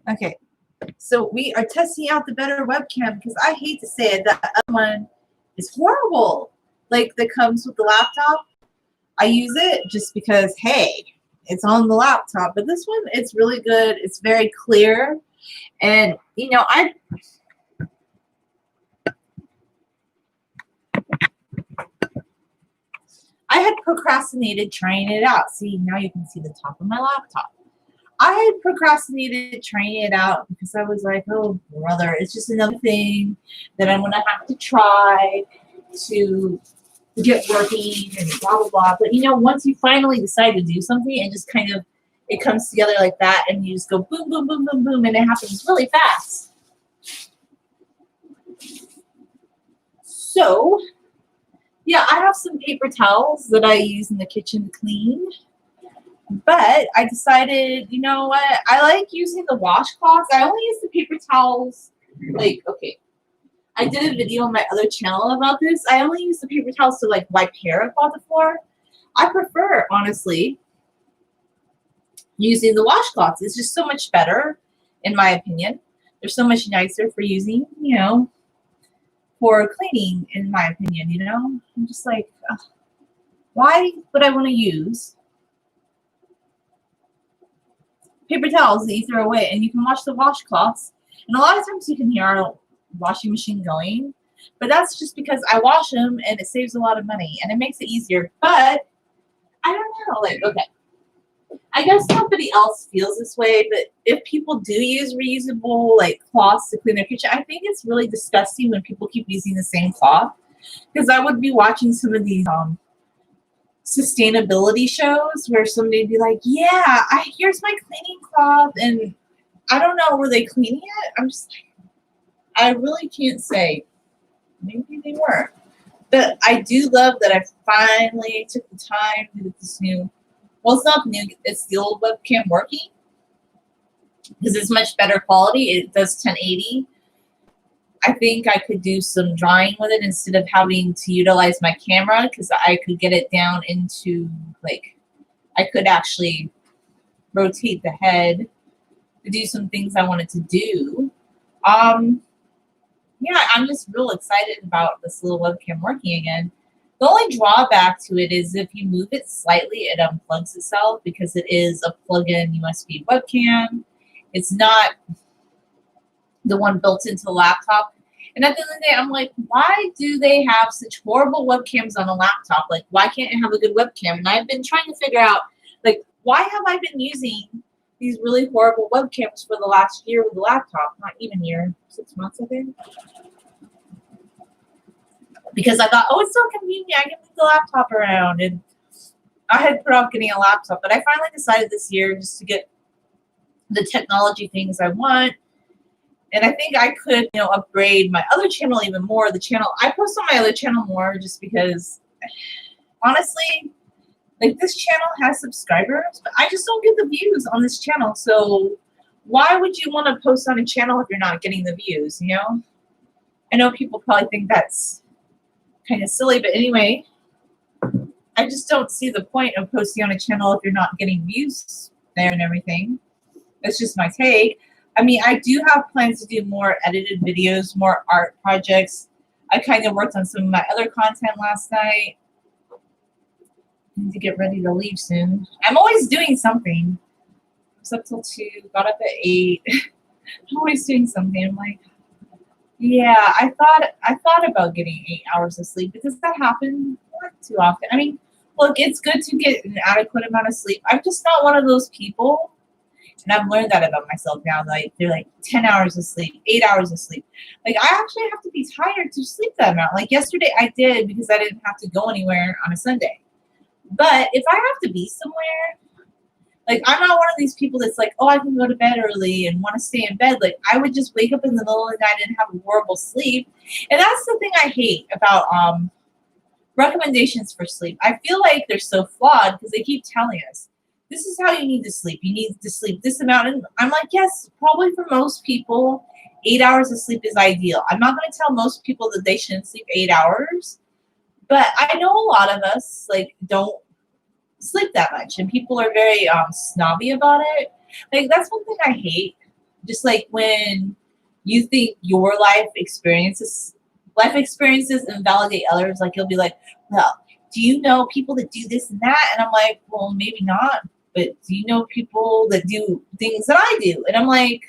Okay, so we are testing out the better webcam because I hate to say it, that other one is horrible. Like that comes with the laptop. I use it just because, hey, it's on the laptop. But this one, it's really good. It's very clear. And, you know, I had procrastinated trying it out. See, now you can see the top of my laptop. I had procrastinated trying it out because I was like, oh, brother, it's just another thing that I'm going to have to try to get working and blah, blah, blah. But, you know, once you finally decide to do something and just kind of, it comes together like that and you just go boom, boom, boom, boom, boom, and it happens really fast. So, yeah, I have some paper towels that I use in the kitchen to clean. But I decided, you know what? I like using the washcloths. I only use the paper towels. Like, okay, I did a video on my other channel about this. I only use the paper towels to like wipe hair up on the floor. I prefer, honestly, using the washcloths. It's just so much better, in my opinion. They're so much nicer for using, you know, for cleaning, in my opinion, you know? I'm just like, ugh, why would I want to use paper towels that you throw away and you can wash the washcloths? And a lot of times you can hear our washing machine going, but that's just because I wash them and it saves a lot of money and it makes it easier. But I don't know, like, okay, I guess somebody else feels this way, but if people do use reusable like cloths to clean their kitchen, I think it's really disgusting when people keep using the same cloth. Because I would be watching some of these sustainability shows where somebody would be like, yeah, here's my cleaning cloth, and I don't know, were they cleaning it? I'm just like, I really can't say. Maybe they were. But I do love that I finally took the time to get this new, well, it's not new, it's the old webcam working because it's much better quality. It does 1080. I think I could do some drawing with it instead of having to utilize my camera because I could get it down into, like, I could actually rotate the head to do some things I wanted to do. Yeah, I'm just real excited about this little webcam working again. The only drawback to it is if you move it slightly, it unplugs itself because it is a plug-in USB webcam. It's not the one built into the laptop. And at the end of the day, I'm like, why do they have such horrible webcams on a laptop? Like, why can't it have a good webcam? And I've been trying to figure out, like, why have I been using these really horrible webcams for the last year with the laptop? Not even a year, 6 months, I think. Because I thought, oh, it's so convenient. I can move the laptop around. And I had put off getting a laptop. But I finally decided this year just to get the technology things I want. And I think I could, you know, upgrade my other channel even more. The channel, I post on my other channel more just because, honestly, like this channel has subscribers, but I just don't get the views on this channel. So why would you want to post on a channel if you're not getting the views, you know? I know people probably think that's kind of silly, but anyway, I just don't see the point of posting on a channel if you're not getting views there and everything. That's just my take. I mean, I do have plans to do more edited videos, more art projects. I kind of worked on some of my other content last night. I need to get ready to leave soon. I'm always doing something. I was up till 2, got up at 8. I'm always doing something. I'm like, yeah, I thought about getting 8 hours of sleep because that happened not too often. I mean, look, it's good to get an adequate amount of sleep. I'm just not one of those people. And I've learned that about myself now. Like they're like 10 hours of sleep, 8 hours of sleep. Like I actually have to be tired to sleep that amount. Like yesterday I did because I didn't have to go anywhere on a Sunday. But if I have to be somewhere, like I'm not one of these people that's like, oh, I can go to bed early and want to stay in bed. Like I would just wake up in the middle of the night and have a horrible sleep. And that's the thing I hate about recommendations for sleep. I feel like they're so flawed because they keep telling us, this is how you need to sleep. You need to sleep this amount. And I'm like, yes, probably for most people, 8 hours of sleep is ideal. I'm not going to tell most people that they shouldn't sleep 8 hours. But I know a lot of us like don't sleep that much. And people are very snobby about it. Like that's one thing I hate. Just like when you think your life experiences invalidate others, like you'll be like, well, do you know people that do this and that? And I'm like, well, maybe not, but do you know people that do things that I do? And I'm like,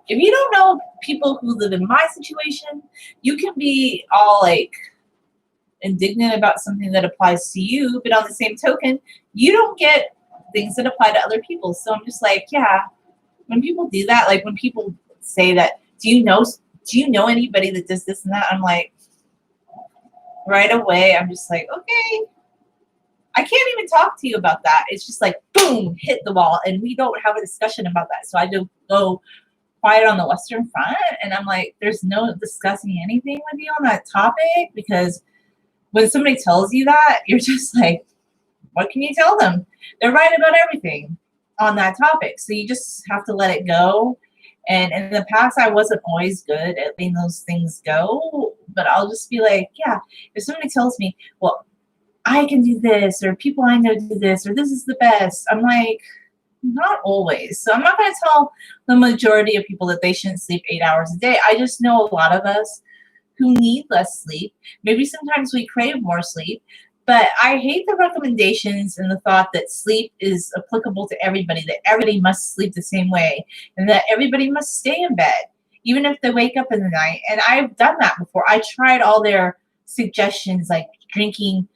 if you don't know people who live in my situation, you can be all like indignant about something that applies to you, but on the same token, you don't get things that apply to other people. So I'm just like, yeah, when people do that, like when people say that, do you know anybody that does this and that? I'm like, right away, I'm just like, okay, I can't even talk to you about that. It's just like, boom, hit the wall, and we don't have a discussion about that. So I just go quiet on the Western Front, and I'm like, there's no discussing anything with you on that topic, because when somebody tells you that, you're just like, what can you tell them? They're right about everything on that topic. So you just have to let it go. And in the past, I wasn't always good at letting those things go, but I'll just be like, yeah, if somebody tells me, well, I can do this, or people I know do this, or this is the best, I'm like, not always. So I'm not going to tell the majority of people that they shouldn't sleep 8 hours a day. I just know a lot of us who need less sleep. Maybe sometimes we crave more sleep, but I hate the recommendations and the thought that sleep is applicable to everybody, that everybody must sleep the same way, and that everybody must stay in bed, even if they wake up in the night. And I've done that before. I tried all their suggestions, like drinking,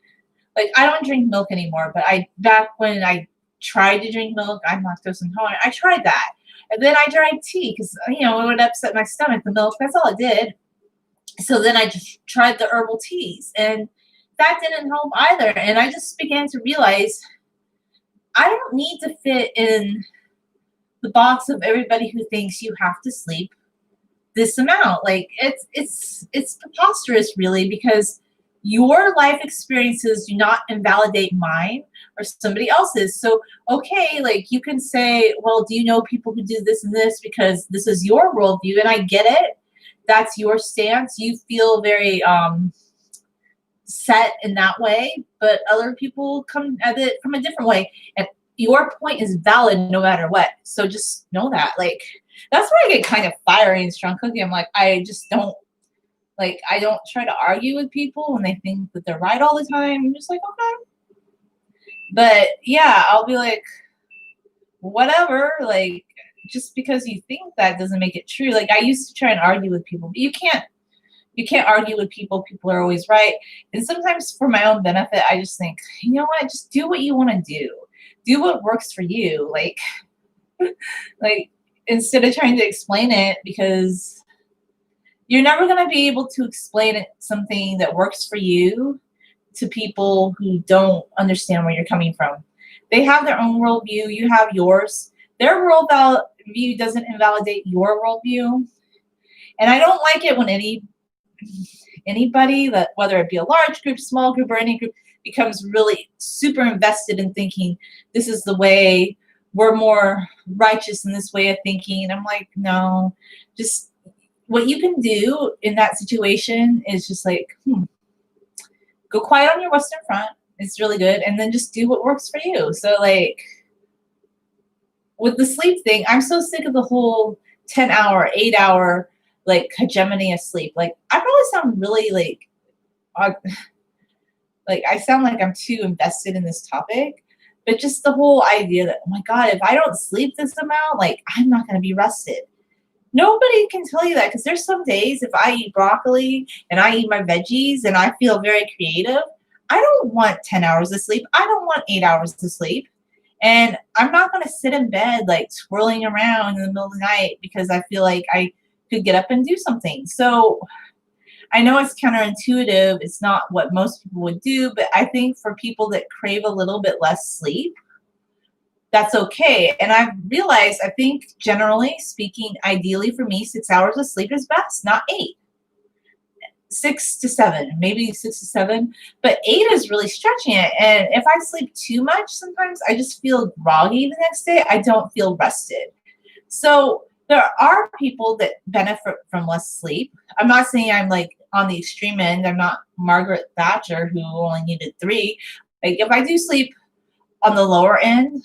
like I don't drink milk anymore, but back when I tried to drink milk, I'm lactose intolerant. I tried that. And then I drank tea because, it would upset my stomach, the milk. That's all it did. So then I just tried the herbal teas, and that didn't help either. And I just began to realize I don't need to fit in the box of everybody who thinks you have to sleep this amount. Like it's preposterous, really, because your life experiences do not invalidate mine or somebody else's. So okay, like you can say, well, do you know people who do this and this, because this is your worldview, and I get it. That's your stance. You feel very set in that way, but other people come at it from a different way. And your point is valid no matter what. So just know that. Like, that's where I get kind of fiery and strong cookie. I'm like, I don't try to argue with people when they think that they're right all the time. I'm just like, okay. But yeah, I'll be like, whatever. Like, just because you think that doesn't make it true. Like, I used to try and argue with people, but you can't argue with people. People are always right. And sometimes for my own benefit, I just think, you know what? Just do what you want to do. Do what works for you. Like instead of trying to explain it, because you're never going to be able to explain something that works for you to people who don't understand where you're coming from. They have their own worldview. You have yours. Their worldview doesn't invalidate your worldview. And I don't like it when anybody, that whether it be a large group, small group, or any group, becomes really super invested in thinking this is the way, we're more righteous in this way of thinking. And I'm like, no, just what you can do in that situation is just like, go quiet on your Western Front. It's really good. And then just do what works for you. So like with the sleep thing, I'm so sick of the whole 10-hour, 8-hour, like hegemony of sleep. Like I probably sound really odd, like I sound like I'm too invested in this topic, but just the whole idea that, oh my God, if I don't sleep this amount, like I'm not going to be rested. Nobody can tell you that, because there's some days if I eat broccoli and I eat my veggies and I feel very creative, I don't want 10 hours of sleep. I don't want 8 hours to sleep. And I'm not going to sit in bed like twirling around in the middle of the night because I feel like I could get up and do something. So I know it's counterintuitive. It's not what most people would do, but I think for people that crave a little bit less sleep, that's okay. And I've realized, I think generally speaking, ideally for me, 6 hours of sleep is best, not 8. 6 to 7, maybe 6 to 7, but 8 is really stretching it. And if I sleep too much, sometimes I just feel groggy the next day. I don't feel rested. So there are people that benefit from less sleep. I'm not saying I'm like on the extreme end. I'm not Margaret Thatcher who only needed 3. Like if I do sleep on the lower end,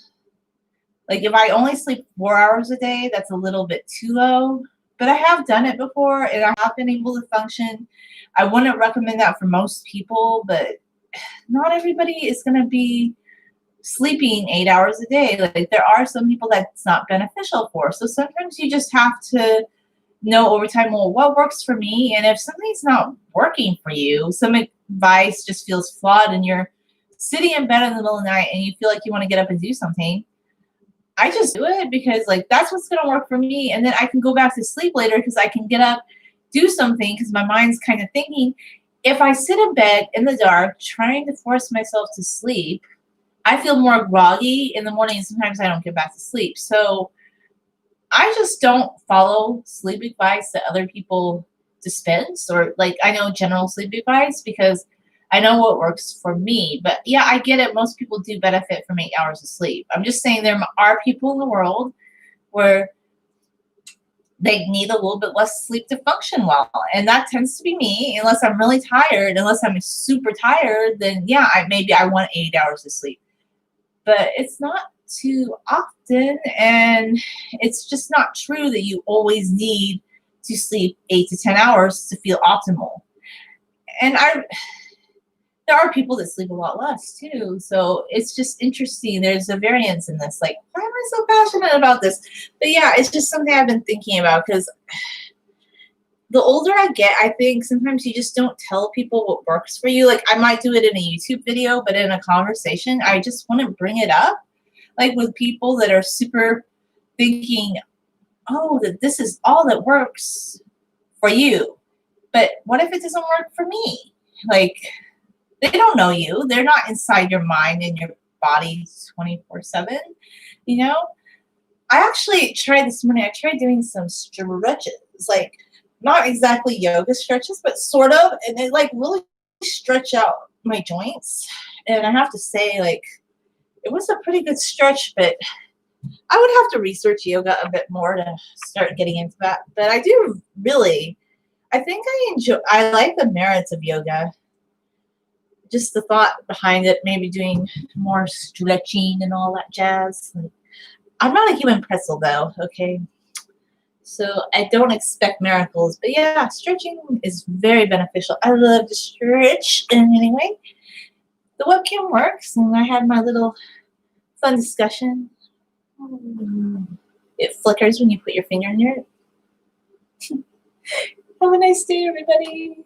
Like if I only sleep 4 hours a day, that's a little bit too low. But I have done it before and I have been able to function. I wouldn't recommend that for most people, but not everybody is going to be sleeping 8 hours a day. Like there are some people that's not beneficial for. So sometimes you just have to know over time, well, what works for me? And if something's not working for you, some advice just feels flawed and you're sitting in bed in the middle of the night and you feel like you want to get up and do something, I just do it because like that's what's gonna work for me. And then I can go back to sleep later because I can get up, do something because my mind's kind of thinking. If I sit in bed in the dark trying to force myself to sleep, I feel more groggy in the morning and sometimes I don't get back to sleep. So I just don't follow sleep advice that other people dispense or like I know general sleep advice because I know what works for me. But yeah, I get it. Most people do benefit from 8 hours of sleep. I'm just saying there are people in the world where they need a little bit less sleep to function well. And that tends to be me, unless I'm really tired, unless I'm super tired, then yeah, maybe I want 8 hours of sleep. But it's not too often, and it's just not true that you always need to sleep 8 to 10 hours to feel optimal. And there are people that sleep a lot less too, so it's just interesting. There's a variance in this. Like, why am I so passionate about this? But yeah, it's just something I've been thinking about because the older I get, I think sometimes you just don't tell people what works for you. Like, I might do it in a YouTube video, but in a conversation, I just wouldn't bring it up. Like with people that are super thinking, oh, that this is all that works for you. But what if it doesn't work for me? Like, they don't know you. They're not inside your mind and your body 24/7. You know? I actually tried this morning, I tried doing some stretches. Like, not exactly yoga stretches, but sort of. And they like really stretch out my joints. And I have to say, like, it was a pretty good stretch, but I would have to research yoga a bit more to start getting into that. But I do really, I think I like the merits of yoga. Just the thought behind it, maybe doing more stretching and all that jazz. Like, I'm not a human pretzel though, okay? So I don't expect miracles. But yeah, stretching is very beneficial. I love to stretch. And anyway, the webcam works, and I had my little fun discussion. It flickers when you put your finger in it. Have a nice day, everybody.